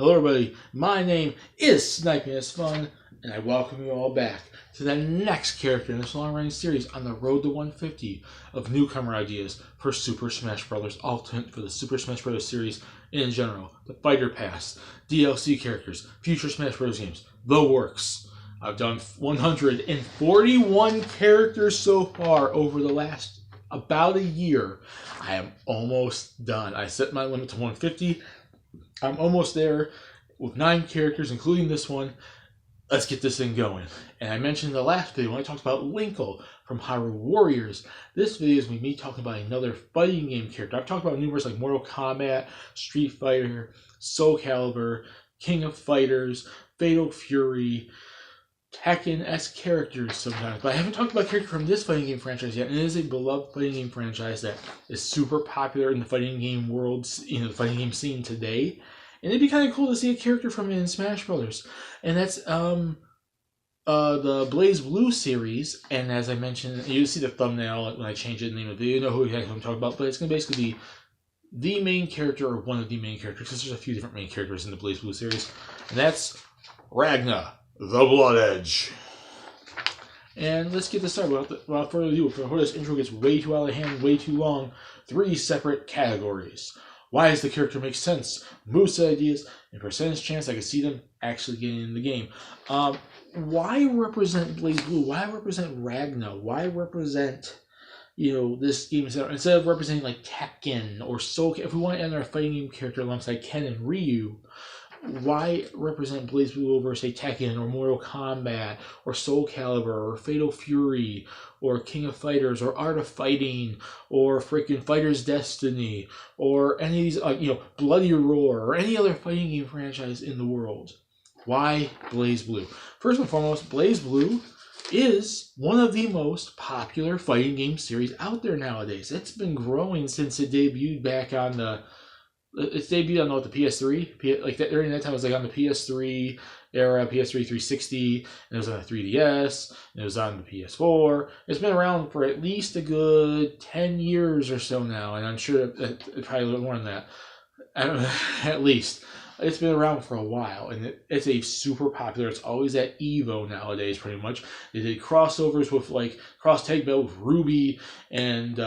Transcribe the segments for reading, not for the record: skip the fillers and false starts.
Hello everybody, my name is Sniping is Fun, and I welcome you all back to the next character in this long-running series on the road to 150 of newcomer ideas for Super Smash Bros. Ultimate for the Super Smash Bros. Series in general. The Fighter Pass, DLC characters, future Smash Bros. Games, the works. I've done 141 characters so far over the last about a year. I am almost done. I set my limit to 150. I'm almost there with 9 characters, including this one. Let's get this thing going. And I mentioned in the last video when I talked about Linkle from Hyrule Warriors. This video is me talking about another fighting game character. I've talked about numerous like Mortal Kombat, Street Fighter, Soul Calibur, King of Fighters, Fatal Fury, Tekken-esque characters sometimes, but I haven't talked about a character from this fighting game franchise yet, and it is a beloved fighting game franchise that is super popular in the fighting game world, the fighting game scene today, and it'd be kind of cool to see a character from it in Smash Brothers, and that's the BlazBlue series, and as I mentioned, you see the thumbnail when I change it in the name of the video, you know who I'm talking about, but it's going to basically be the main character, or one of the main characters, because there's a few different main characters in the BlazBlue series, and that's Ragna The Bloodedge. And let's get this started without further ado. Before this intro gets way too out of hand, way too long, 3 separate categories. Why does the character make sense? Moveset ideas, and percentage chance I can see them actually getting in the game. Why represent BlazBlue? Why represent Ragna? Why represent, this game instead of representing like Tekken or Soul? If we want to end our fighting game character alongside Ken and Ryu, why represent BlazBlue over, say, Tekken or Mortal Kombat or Soul Calibur or Fatal Fury or King of Fighters or Art of Fighting or freaking Fighter's Destiny or any of these, Bloody Roar or any other fighting game franchise in the world? Why BlazBlue? First and foremost, BlazBlue is one of the most popular fighting game series out there nowadays. It's been growing since it debuted back on the... It's debuted on the PS3, like that during that time it was like on the PS3 era, PS3 360, and it was on the 3DS, and it was on the PS4. It's been around for at least a good 10 years or so now, and I'm sure it probably a little more than that. I don't know, at least. It's been around for a while, and it's a super popular. It's always at Evo nowadays, pretty much. They did crossovers with like cross tag battle with Ruby and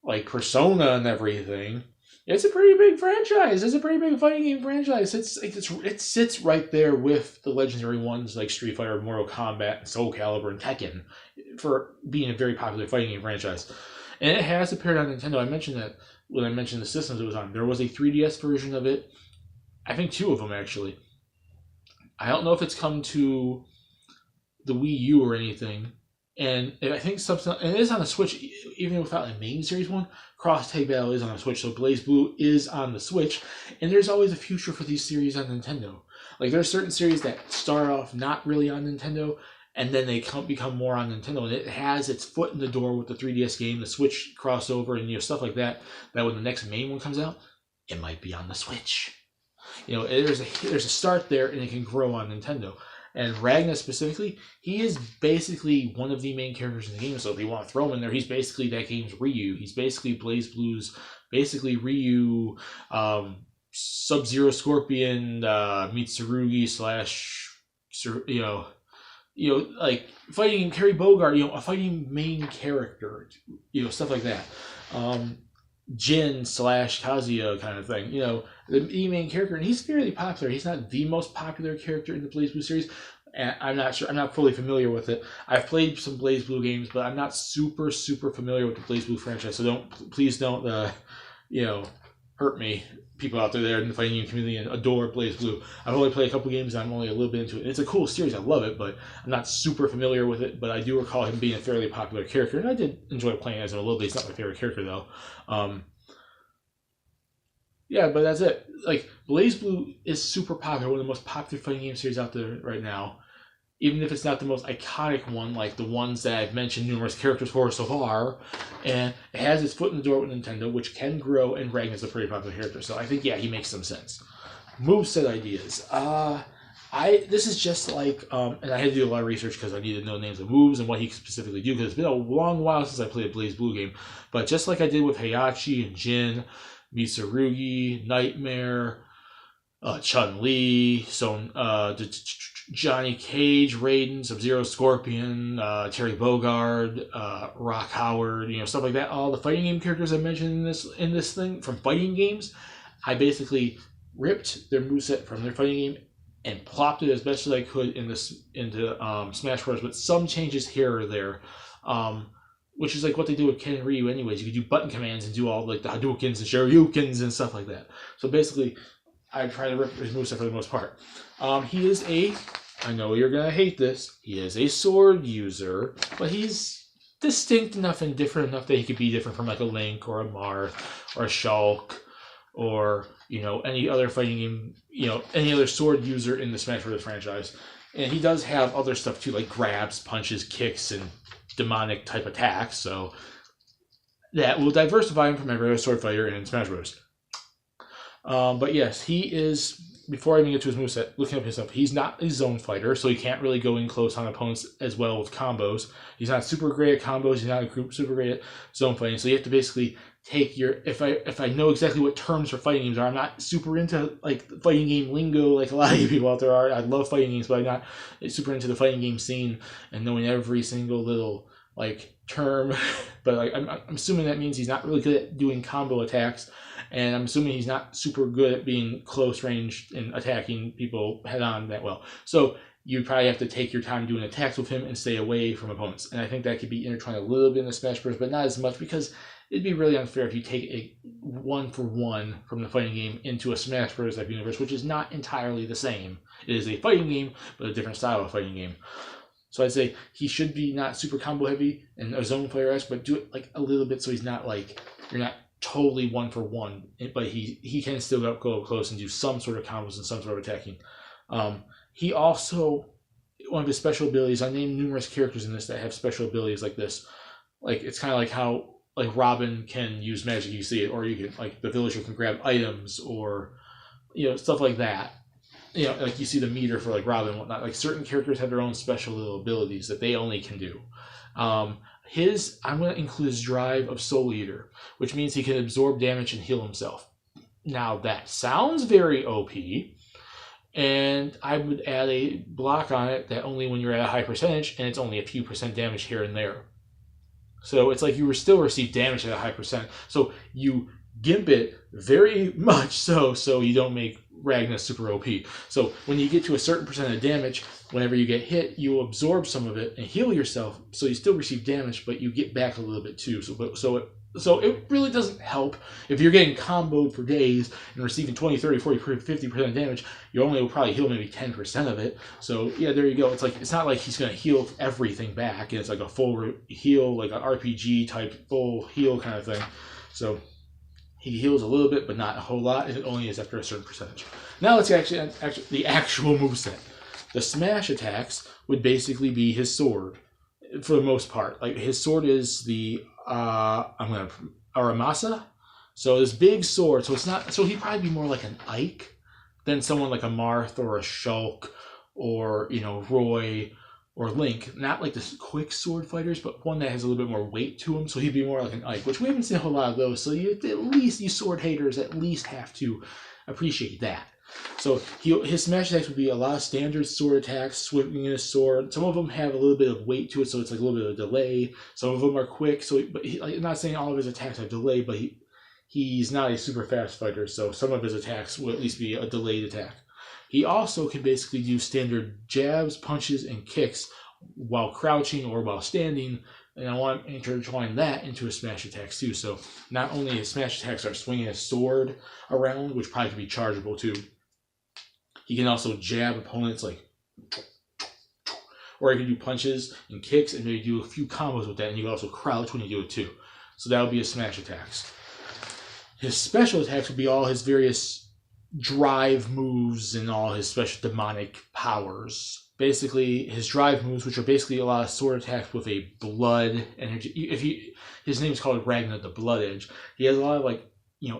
like Persona and everything. It's a pretty big franchise. It's a pretty big fighting game franchise. It sits right there with the legendary ones like Street Fighter, Mortal Kombat, Soul Calibur, and Tekken for being a very popular fighting game franchise. And it has appeared on Nintendo. I mentioned that when I mentioned the systems it was on. There was a 3DS version of it. I think 2 of them, actually. I don't know if it's come to the Wii U or anything. And I think something, and it is on the Switch, even without a main series one. Cross Tag Battle is on the Switch, so BlazBlue is on the Switch. And there's always a future for these series on Nintendo. Like, there are certain series that start off not really on Nintendo, and then they become more on Nintendo. And it has its foot in the door with the 3DS game, the Switch crossover, and stuff like that. That when the next main one comes out, it might be on the Switch. There's a start there, and it can grow on Nintendo. And Ragna specifically, he is basically one of the main characters in the game. So if you want to throw him in there, he's basically that game's Ryu. He's basically BlazBlue's, Ryu, Sub-Zero Scorpion, Mitsurugi / like fighting Terry Bogard, a fighting main character, stuff like that. Jin / Kazuya kind of thing, the main character, and he's fairly popular. He's not the most popular character in the BlazBlue series, and I'm not sure. I'm not fully familiar with it. I've played some BlazBlue games, but I'm not super familiar with the BlazBlue franchise. So please don't hurt me, people out there in the fighting game community and adore BlazBlue. I've only played a couple games, and I'm only a little bit into it. It's a cool series. I love it, but I'm not super familiar with it. But I do recall him being a fairly popular character, and I did enjoy playing as him a little bit. He's not my favorite character, though. Yeah, but that's it. Like, BlazBlue is super popular, one of the most popular fighting game series out there right now. Even if it's not the most iconic one, like the ones that I've mentioned numerous characters for so far. And it has its foot in the door with Nintendo, which can grow, and Ragna's a pretty popular character. So I think, yeah, he makes some sense. Moveset ideas. This is just like, and I had to do a lot of research because I needed to know names of moves and what he could specifically do, because it's been a long while since I played a BlazBlue game. But just like I did with Heihachi and Jin, Mitsurugi, Nightmare, Chun-Li, Johnny Cage, Raiden, Sub-Zero, Scorpion, Terry Bogard, Rock Howard, stuff like that. All the fighting game characters I mentioned in this thing from fighting games, I basically ripped their moveset from their fighting game and plopped it as best as I could into Smash Bros. With some changes here or there, which is like what they do with Ken and Ryu anyways. You can do button commands and do all like the Hadoukens and Shoryukens and stuff like that. So basically, I try to rip his moveset for the most part. He is I know you're going to hate this, he is a sword user, but he's distinct enough and different enough that he could be different from like a Link or a Marth or a Shulk or, any other fighting game, any other sword user in the Smash Bros. Franchise. And he does have other stuff too, like grabs, punches, kicks, and demonic type attacks, so that will diversify him from every other sword fighter in Smash Bros. But yes, he is, before I even get to his moveset, looking up his stuff, he's not a zone fighter, so he can't really go in close on opponents as well with combos. He's not super great at combos, he's not super great at zone fighting, so you have to basically take if I know exactly what terms for fighting games are. I'm not super into like fighting game lingo like a lot of you people out there are. I love fighting games, but I'm not super into the fighting game scene and knowing every single little like term. But like I'm assuming that means he's not really good at doing combo attacks, and I'm assuming he's not super good at being close range and attacking people head on that well. So you probably have to take your time doing attacks with him and stay away from opponents. And I think that could be intertwined a little bit in the Smash Bros, but not as much, because it'd be really unfair if you take a 1-for-1 from the fighting game into a Smash Bros type universe, which is not entirely the same. It is a fighting game, but a different style of fighting game. So I'd say he should be not super combo heavy and a zone fighter-esque, but do it like a little bit so he's not like, you're not totally 1-for-1, but he can still go up close and do some sort of combos and some sort of attacking. He also, one of his special abilities, I named numerous characters in this that have special abilities like this. Like, it's kind of like how like Robin can use magic, you see it, or you can, like, the villager can grab items, or stuff like that. Like you see the meter for like Robin and whatnot. Like, certain characters have their own special little abilities that they only can do. I'm going to include his drive of Soul Eater, which means he can absorb damage and heal himself. Now that sounds very OP, and I would add a block on it that only when you're at a high percentage, and it's only a few percent damage here and there. So it's like you still receive damage at a high percent. So you gimp it very much so you don't make Ragna super OP. So when you get to a certain percent of damage, whenever you get hit, you absorb some of it and heal yourself. So you still receive damage, but you get back a little bit too. So it really doesn't help if you're getting comboed for days and receiving 20, 30, 40, 50% damage. You only will probably heal maybe 10% of it. So yeah, there you go. It's like, it's not like he's going to heal everything back. It's like a full heal, like an RPG type full heal kind of thing. So he heals a little bit, but not a whole lot. It only is after a certain percentage. Now let's actually the actual moveset. The smash attacks would basically be his sword for the most part. Like, his sword is the Aramasa. So this big sword. So it's not. So he'd probably be more like an Ike than someone like a Marth or a Shulk or Roy or Link. Not like the quick sword fighters, but one that has a little bit more weight to him. So he'd be more like an Ike, which we haven't seen a whole lot of those. So you sword haters at least have to appreciate that. So his smash attacks would be a lot of standard sword attacks, swinging his sword. Some of them have a little bit of weight to it, so it's like a little bit of delay. Some of them are quick. I'm not saying all of his attacks have delay, but he's not a super fast fighter, so some of his attacks will at least be a delayed attack. He also can basically do standard jabs, punches, and kicks while crouching or while standing, and I want to intertwine that into his smash attacks too. So not only his smash attacks are swinging his sword around, which probably can be chargeable too, he can also jab opponents like, or he can do punches and kicks and maybe do a few combos with that, and you can also crouch when you do it too. So that would be his smash attacks. His special attacks would be all his various drive moves and all his special demonic powers. Basically, his drive moves, which are basically a lot of sword attacks with a blood energy. His name is called Ragna the Bloodedge. He has a lot of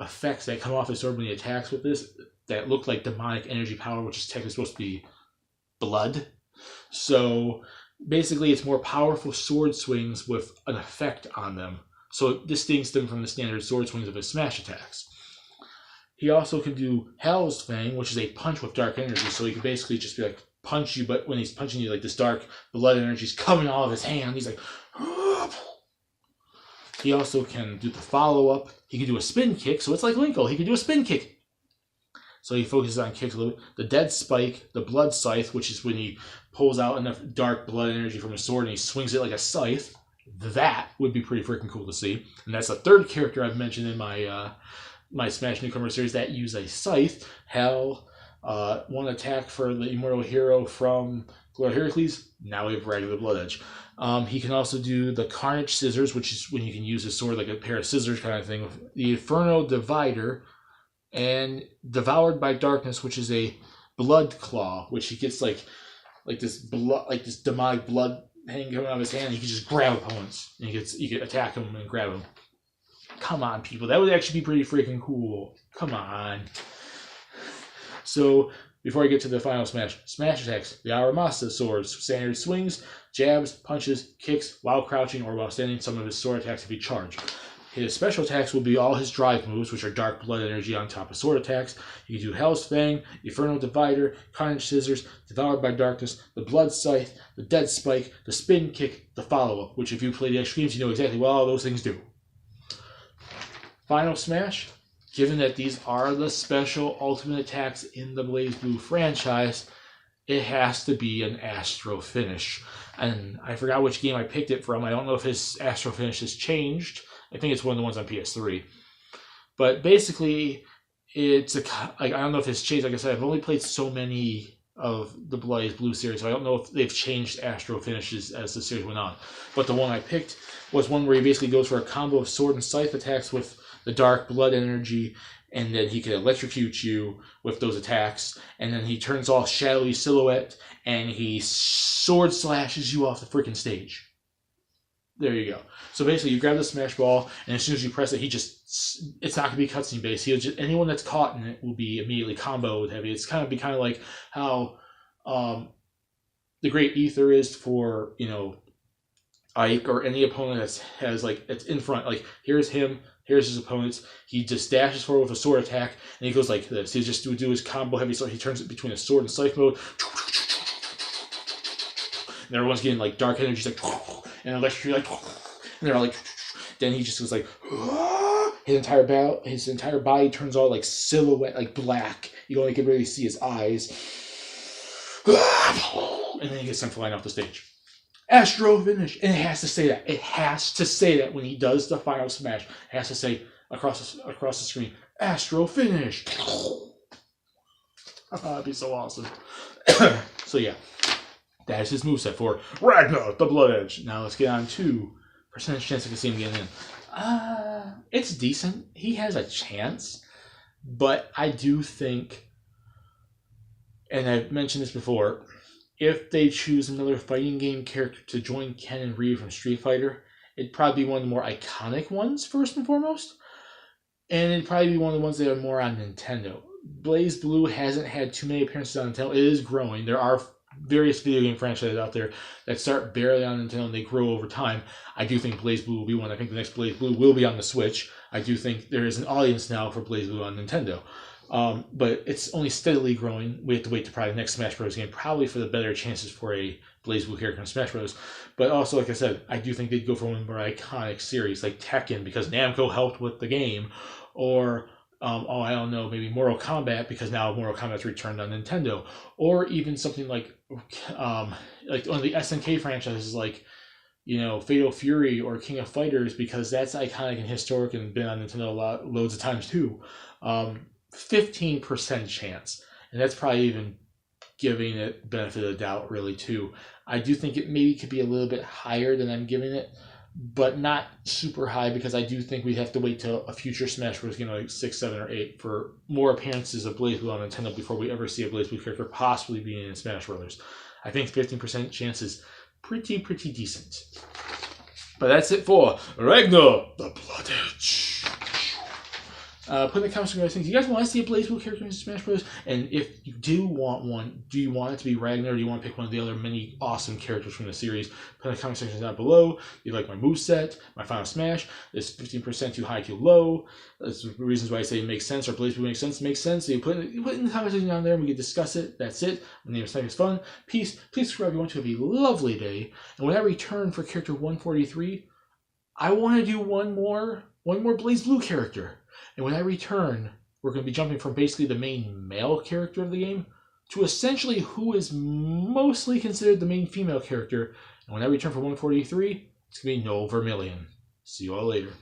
effects that come off his sword when he attacks with this that look like demonic energy power, which is technically supposed to be blood. So basically, it's more powerful sword swings with an effect on them. So it distinguishes them from the standard sword swings of his smash attacks. He also can do Hell's Fang, which is a punch with dark energy. So he can basically just be like, punch you, but when he's punching you, like this dark blood energy is coming out of his hand. He's like, he also can do the follow-up. He can do a spin kick, so it's like Linko. He can do a spin kick. So he focuses on kicks a little bit. The Dead Spike, the Blood Scythe, which is when he pulls out enough dark blood energy from his sword and he swings it like a scythe. That would be pretty freaking cool to see. And that's the third character I've mentioned in my my Smash Newcomer series that use a scythe. Hell, one attack for the immortal hero from Glory Heracles. Now we have Ragna The Bloodedge. He can also do the Carnage Scissors, which is when you can use his sword like a pair of scissors kind of thing. The Inferno Divider, and Devoured by Darkness, which is a Blood Claw, which he gets like this blood, like this demonic blood hanging out of his hand. And he can just grab opponents, and you can attack them and grab them. Come on, people, that would actually be pretty freaking cool. Come on. So before I get to the final smash attacks, the Aramasa swords, standard swings, jabs, punches, kicks, while crouching or while standing. Some of his sword attacks can be charged. His special attacks will be all his drive moves, which are dark blood energy on top of sword attacks. You can do Hell's Fang, Inferno Divider, Carnage Scissors, Devoured by Darkness, the Blood Scythe, the Dead Spike, the Spin Kick, the Follow-Up, which if you play the extremes, you know exactly what all those things do. Final smash. Given that these are the special ultimate attacks in the BlazBlue franchise, it has to be an Astro Finish. And I forgot which game I picked it from. I don't know if his Astro Finish has changed. I think it's one of the ones on PS3. But basically, it's I don't know if it's changed. Like I said, I've only played so many of the BlazBlue series, so I don't know if they've changed Astro Finishes as the series went on. But the one I picked was one where he basically goes for a combo of sword and scythe attacks with the dark blood energy, and then he can electrocute you with those attacks, and then he turns off shadowy silhouette, and he sword slashes you off the freaking stage. There you go. So basically, you grab the smash ball, and as soon as you press it, it's not going to be cutscene based. Anyone that's caught in it will be immediately comboed heavy. It's kind of like how the Great Ether is for, Ike or any opponent that has it's in front. Like, here's him, here's his opponents. He just dashes forward with a sword attack, and he goes like this. He just do his combo heavy, so he turns it between a sword and scythe mode. And everyone's getting like dark energies, like, and electric, like, and they're all like, then he just goes like, his entire body turns all like silhouette, like black. You only can really see his eyes, and then he gets sent flying off the stage. Astro Finish, and it has to say that. It has to say that when he does the final smash. It has to say across the screen, Astro Finish. That'd be so awesome. So yeah, that is his moveset for Ragna The Bloodedge. Now let's get on to percentage chance I can see him getting in. It's decent. He has a chance, but I do think, and I've mentioned this before, if they choose another fighting game character to join Ken and Ryu from Street Fighter, it'd probably be one of the more iconic ones, first and foremost. And it'd probably be one of the ones that are more on Nintendo. BlazBlue hasn't had too many appearances on Nintendo. It is growing. There are various video game franchises out there that start barely on Nintendo and they grow over time. I do think BlazBlue will be one. I think the next BlazBlue will be on the Switch. I do think there is an audience now for BlazBlue on Nintendo. But it's only steadily growing. We have to wait to probably the next Smash Bros. Game, probably for the better chances for a BlazBlue character in Smash Bros. But also, like I said, I do think they'd go for one of the more iconic series, like Tekken, because Namco helped with the game, or, I don't know, maybe Mortal Kombat, because now Mortal Kombat's returned on Nintendo, or even something like one of the SNK franchises, like, Fatal Fury or King of Fighters, because that's iconic and historic and been on Nintendo loads of times too. 15% chance, and that's probably even giving it benefit of the doubt, really, too. I do think it maybe could be a little bit higher than I'm giving it, but not super high, because I do think we'd have to wait till a future Smash Bros. Game, like 6, 7, or 8, for more appearances of BlazBlue on Nintendo before we ever see a BlazBlue character possibly being in Smash Bros. I think 15% chance is pretty decent. But that's it for Ragna The Bloodedge. Put in the comments what you guys think. Do you guys want to see a BlazBlue character in Smash Bros? And if you do want one, do you want it to be Ragnar, or do you want to pick one of the other many awesome characters from the series? Put in the comment section down below. Do you like my moveset, my Final Smash? Is 15% too high, too low? That's the reasons why I say it makes sense, or BlazBlue makes sense. Makes sense. So you put in the comment section down there, and we can discuss it. That's it. My name is Sniper's Fun. Peace. Please subscribe if you want to. Have a lovely day. And when I return for character 143, I want to do one more BlazBlue character. And when I return, we're going to be jumping from basically the main male character of the game to essentially who is mostly considered the main female character. And when I return for 143, it's going to be No Vermillion. See you all later.